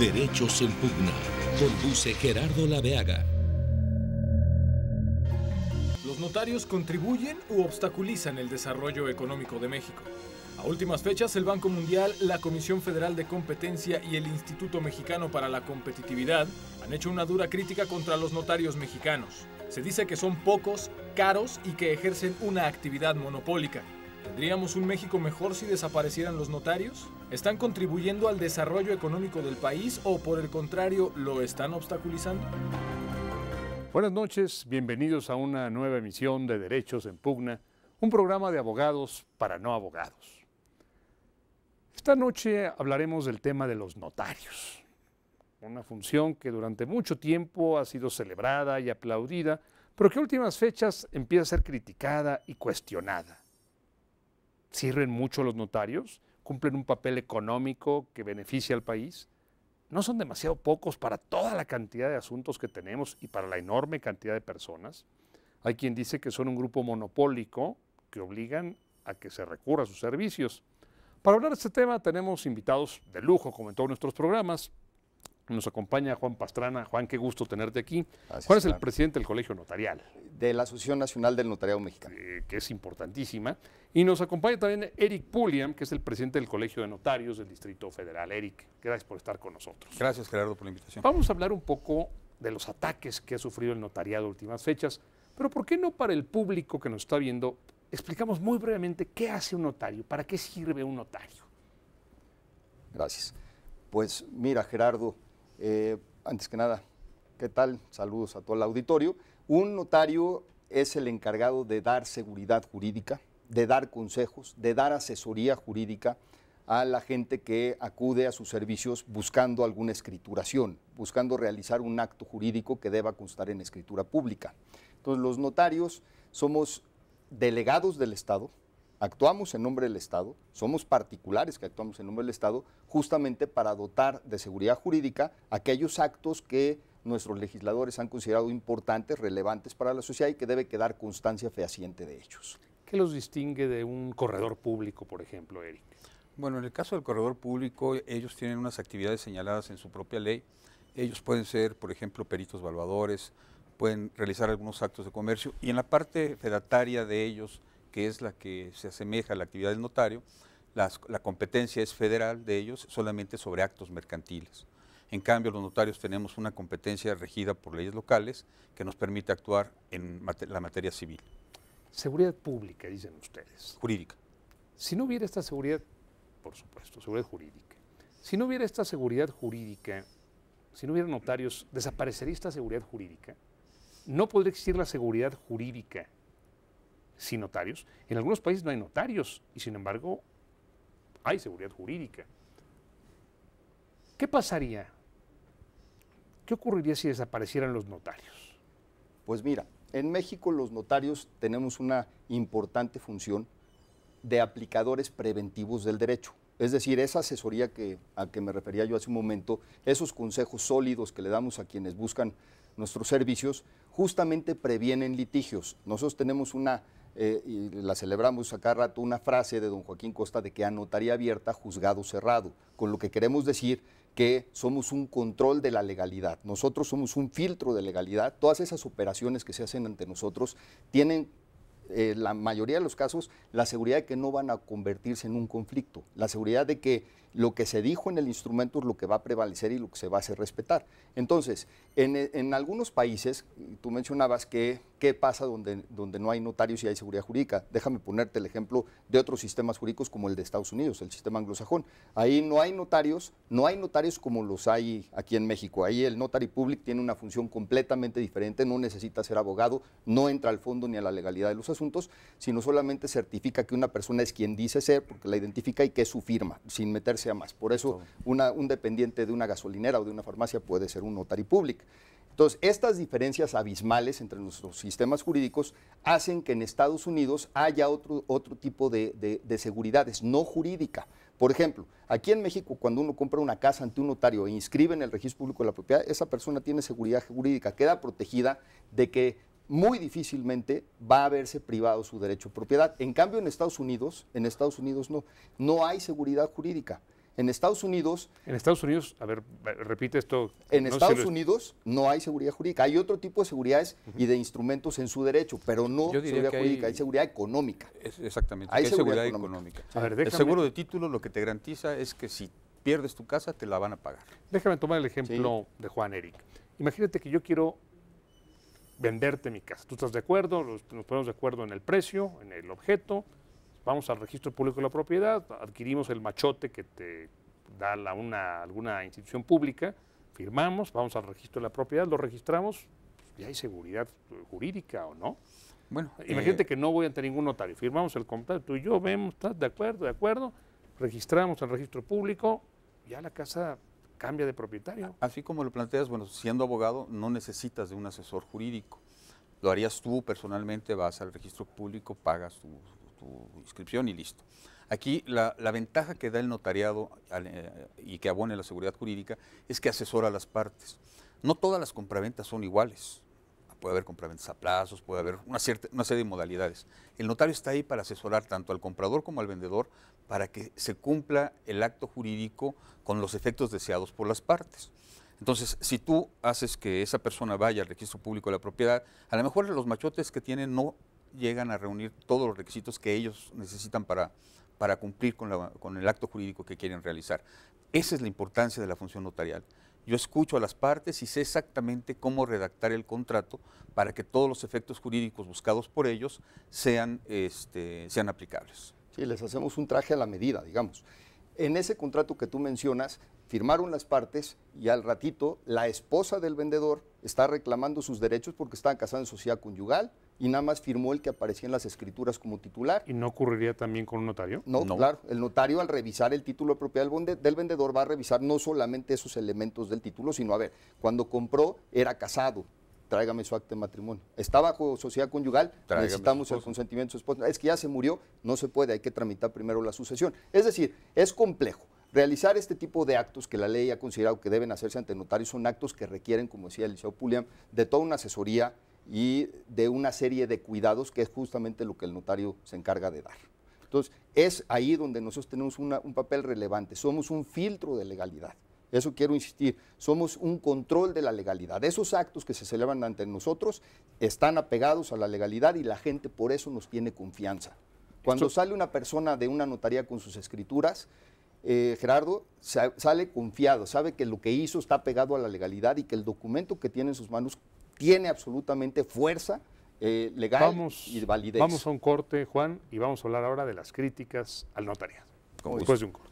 Derechos en Pugna. Conduce Gerardo Laveaga. ¿Los notarios contribuyen u obstaculizan el desarrollo económico de México? A últimas fechas, el Banco Mundial, la Comisión Federal de Competencia y el Instituto Mexicano para la Competitividad han hecho una dura crítica contra los notarios mexicanos. Se dice que son pocos, caros y que ejercen una actividad monopólica. ¿Tendríamos un México mejor si desaparecieran los notarios? ¿Están contribuyendo al desarrollo económico del país o, por el contrario, lo están obstaculizando? Buenas noches, bienvenidos a una nueva emisión de Derechos en Pugna, un programa de abogados para no abogados. Esta noche hablaremos del tema de los notarios, una función que durante mucho tiempo ha sido celebrada y aplaudida, pero que a últimas fechas empieza a ser criticada y cuestionada. ¿Sirven mucho los notarios? ¿Cumplen un papel económico que beneficia al país? ¿No son demasiado pocos para toda la cantidad de asuntos que tenemos y para la enorme cantidad de personas? Hay quien dice que son un grupo monopólico que obligan a que se recurra a sus servicios. Para hablar de este tema tenemos invitados de lujo, como en todos nuestros programas. Nos acompaña Juan Pastrana. Juan, qué gusto tenerte aquí. Gracias, Juan es el presidente del Colegio Notarial. De la Asociación Nacional del Notariado Mexicano. Que es importantísima. Y nos acompaña también Eric Pulliam, que es el presidente del Colegio de Notarios del Distrito Federal. Eric, gracias por estar con nosotros. Gracias, Gerardo, por la invitación. Vamos a hablar un poco de los ataques que ha sufrido el notariado en últimas fechas, pero ¿por qué no para el público que nos está viendo explicamos muy brevemente qué hace un notario, para qué sirve un notario? Gracias. Pues mira, Gerardo, antes que nada, ¿qué tal? Saludos a todo el auditorio. Un notario es el encargado de dar seguridad jurídica, de dar consejos, de dar asesoría jurídica a la gente que acude a sus servicios buscando alguna escrituración, buscando realizar un acto jurídico que deba constar en escritura pública. Entonces, los notarios somos delegados del Estado, actuamos en nombre del Estado, somos particulares que actuamos en nombre del Estado, justamente para dotar de seguridad jurídica aquellos actos que nuestros legisladores han considerado importantes, relevantes para la sociedad y que debe quedar constancia fehaciente de ellos. ¿Qué los distingue de un corredor público, por ejemplo, Eric? Bueno, en el caso del corredor público, ellos tienen unas actividades señaladas en su propia ley. Ellos pueden ser, por ejemplo, peritos evaluadores, pueden realizar algunos actos de comercio, y en la parte fedataria de ellos, que es la que se asemeja a la actividad del notario, la competencia es federal de ellos solamente sobre actos mercantiles. En cambio, los notarios tenemos una competencia regida por leyes locales que nos permite actuar en la materia civil. Seguridad pública, dicen ustedes. Jurídica. Si no hubiera esta seguridad, por supuesto, seguridad jurídica. Si no hubiera esta seguridad jurídica, si no hubiera notarios, ¿desaparecería esta seguridad jurídica? ¿No podría existir la seguridad jurídica sin notarios? En algunos países no hay notarios y sin embargo hay seguridad jurídica. ¿Qué pasaría? ¿Qué ocurriría si desaparecieran los notarios? Pues mira, en México los notarios tenemos una importante función de aplicadores preventivos del derecho. Es decir, esa asesoría a que me refería yo hace un momento, esos consejos sólidos que le damos a quienes buscan nuestros servicios, justamente previenen litigios. Nosotros tenemos y la celebramos a cada rato, una frase de don Joaquín Costa de que a notaría abierta, juzgado cerrado, con lo que queremos decir que somos un control de la legalidad. Nosotros somos un filtro de legalidad. Todas esas operaciones que se hacen ante nosotros tienen, la mayoría de los casos, la seguridad de que no van a convertirse en un conflicto, la seguridad de que lo que se dijo en el instrumento es lo que va a prevalecer y lo que se va a hacer respetar. Entonces, en algunos países, tú mencionabas qué pasa donde no hay notarios y hay seguridad jurídica. Déjame ponerte el ejemplo de otros sistemas jurídicos como el de Estados Unidos, el sistema anglosajón. Ahí no hay notarios como los hay aquí en México. Ahí el notary public tiene una función completamente diferente, no necesita ser abogado, no entra al fondo ni a la legalidad de los asuntos, sino solamente certifica que una persona es quien dice ser, porque la identifica y que es su firma, sin meterse a más. Por eso un dependiente de una gasolinera o de una farmacia puede ser un notary public. Entonces, estas diferencias abismales entre nuestros sistemas jurídicos hacen que en Estados Unidos haya otro tipo de seguridades, no jurídica. Por ejemplo, aquí en México, cuando uno compra una casa ante un notario e inscribe en el registro público de la propiedad, esa persona tiene seguridad jurídica, queda protegida de que muy difícilmente va a verse privado su derecho a propiedad. En cambio, en Estados Unidos no hay seguridad jurídica. En Estados Unidos, a ver, repite esto. en no sé Estados si lo- Unidos no hay seguridad jurídica. Hay otro tipo de seguridades y de instrumentos en su derecho, pero no Yo diría seguridad que jurídica, hay seguridad económica. Exactamente, Hay que es seguridad seguridad económica. económica. A ver, El déjame- seguro de título lo que te garantiza es que si pierdes tu casa te la van a pagar. Déjame tomar el ejemplo de Juan Eric. Imagínate que yo quiero venderte mi casa. ¿Tú estás de acuerdo? Nos ponemos de acuerdo en el precio, en el objeto. Vamos al registro público de la propiedad, adquirimos el machote que te da alguna institución pública, firmamos, vamos al registro de la propiedad, lo registramos, y hay seguridad jurídica o no. Bueno, Imagínate que no voy ante ningún notario, firmamos el contrato, tú y yo vemos, ¿estás de acuerdo, registramos el registro público, ya la casa cambia de propietario. así como lo planteas, bueno, siendo abogado no necesitas de un asesor jurídico. Lo harías tú personalmente, vas al registro público, pagas tu inscripción y listo. Aquí la ventaja que da el notariado y que abone la seguridad jurídica es que asesora a las partes. No todas las compraventas son iguales. Puede haber compraventas a plazos, puede haber una serie de modalidades. El notario está ahí para asesorar tanto al comprador como al vendedor para que se cumpla el acto jurídico con los efectos deseados por las partes. Entonces, si tú haces que esa persona vaya al registro público de la propiedad, a lo mejor los machotes que tienen no llegan a reunir todos los requisitos que ellos necesitan para cumplir con el acto jurídico que quieren realizar. Esa es la importancia de la función notarial. Yo escucho a las partes y sé exactamente cómo redactar el contrato para que todos los efectos jurídicos buscados por ellos sean aplicables. Sí, les hacemos un traje a la medida, digamos. En ese contrato que tú mencionas, firmaron las partes y al ratito la esposa del vendedor está reclamando sus derechos porque estaban casados en sociedad conyugal y nada más firmó el que aparecía en las escrituras como titular. ¿Y no ocurriría también con un notario? No, No. claro, el notario al revisar el título de propiedad del vendedor va a revisar no solamente esos elementos del título, sino a ver, cuando compró era casado, tráigame su acta de matrimonio. Está bajo sociedad conyugal, Tráigame necesitamos su el esposa. consentimiento de su esposa. Es que ya se murió, no se puede, hay que tramitar primero la sucesión. Es decir, es complejo. Realizar este tipo de actos que la ley ha considerado que deben hacerse ante notarios son actos que requieren, como decía el licenciado Pulliam, de toda una asesoría y de una serie de cuidados que es justamente lo que el notario se encarga de dar. Entonces, es ahí donde nosotros tenemos un papel relevante. Somos un filtro de legalidad. Eso quiero insistir, somos un control de la legalidad. Esos actos que se celebran ante nosotros están apegados a la legalidad y la gente por eso nos tiene confianza. Cuando sale una persona de una notaría con sus escrituras, Gerardo sale confiado, sabe que lo que hizo está pegado a la legalidad y que el documento que tiene en sus manos tiene absolutamente fuerza legal y validez. Vamos a un corte, Juan, y vamos a hablar ahora de las críticas al notariado. Después de un corte.